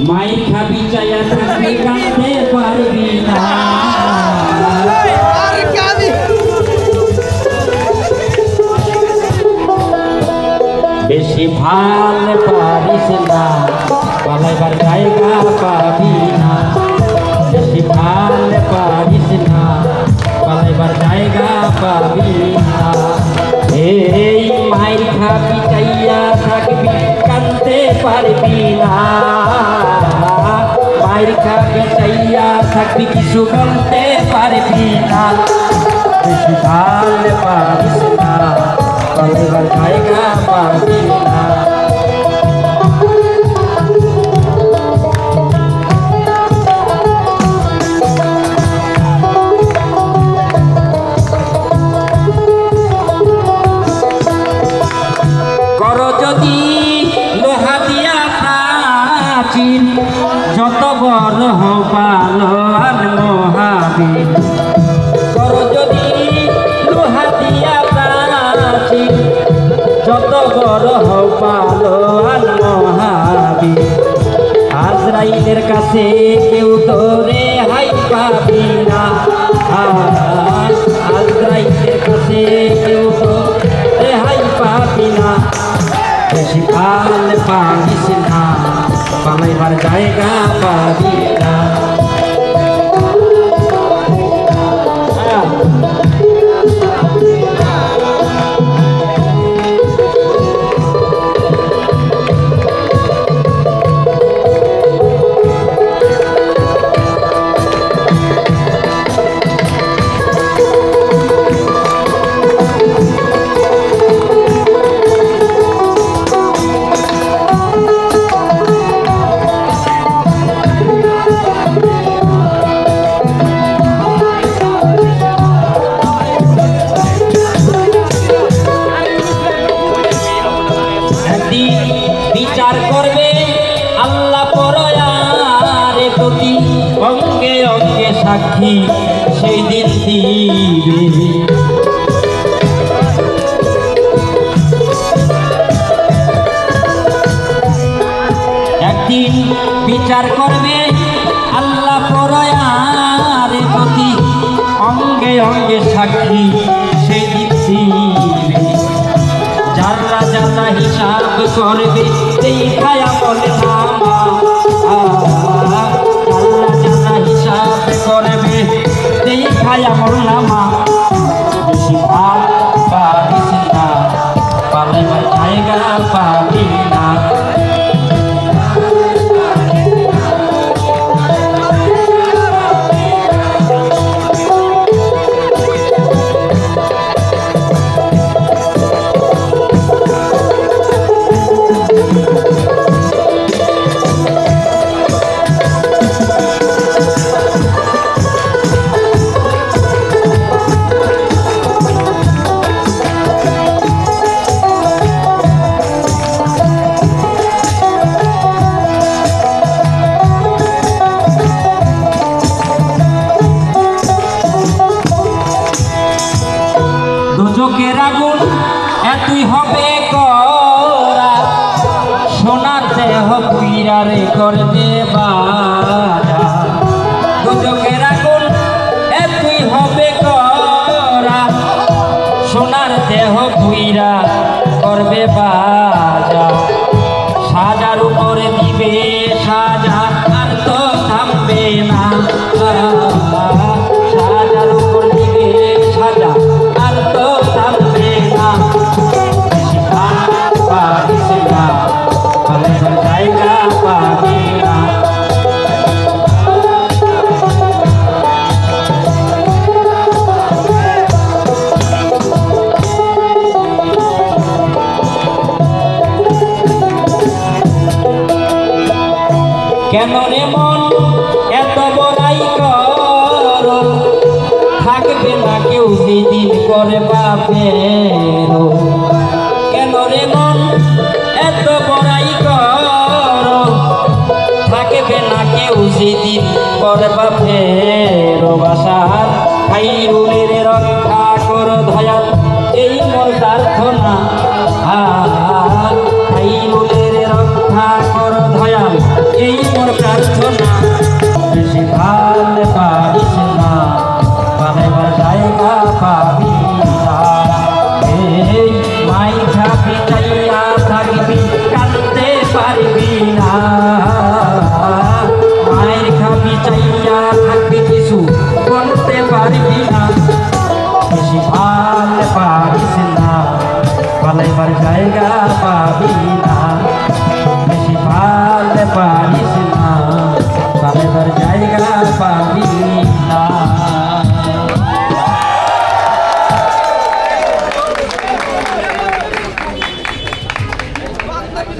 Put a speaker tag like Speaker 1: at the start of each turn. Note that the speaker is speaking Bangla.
Speaker 1: মায়ের খাবি চাইয়া থাকবি কাঁদতে পারবি না বেশি ভাল পারিস না পালাইবার জায়গা পাবি না বেশি ভাল পারিস না পালাইবার জায়গা পাবি না এই মায়ের খাবি চাইয়া থাকবি কাঁদতে পারবি না মায়ের খাবি চাইয়া থাকবি কিছু বলতে পারবি না বেশি ভাল পারিস না পালাইবার জায়গা পাবি না যদি লোহা দিয়া প্রাচীন যত বড় পালোয়ান মহাবীর কর যদি লোহা দিয়া প্রাচীন যত বড় পালোয়ান মহাবীর আজরাইলের কাছে কেউ তোরে হাই পাবি না আজরাইলের কাছে কেউ তোরে হাই পাবি না বেশি ভাল পারিস না পালাইবার জায়গা পাবি না বিচার করবে আল্লাহ পরয়ারে প্রতি অঙ্গে অঙ্গে সাক্ষী সেই দিন দিবে একদিন বিচার করবে আল্লাহ পরয়ারে প্রতি অঙ্গে অঙ্গে সাক্ষী সেই দিন দিবে জাল্লা জাল্লা হিসাব করবে সেই খায়া বলে নামা জাল্লা জাল্লা হিসাব করবে সেই খায়া বল নামা বেশি ভাল পারিস না পালাইবার জায়গা পাবি না চোখের আগুন এতই হবে করা সোনার দেহ পীরারে করবে বাজা চোখের আগুন এতই হবে করা সোনার দেহ পীরা করবে বাজা সাজার উপরে দিবে সাজা আর তো থামবে না সাজার উপর দিবে সাজা আর তো থামবে না বেশি ভাল পারিস না পালাইবার জায়গা পাবি না কেন রে মন এত বড়াই কর থাকবে না কেউ যেদিন করে বাপের কেন রে মন এত বড়াই কর থাকবে না কেউ যেদিন করে বাপের বাসার খাইরুলের রক্ষা কর দয়াল এই মোর প্রার্থনা খাইরুলের রক্ষা কর দয়াল এই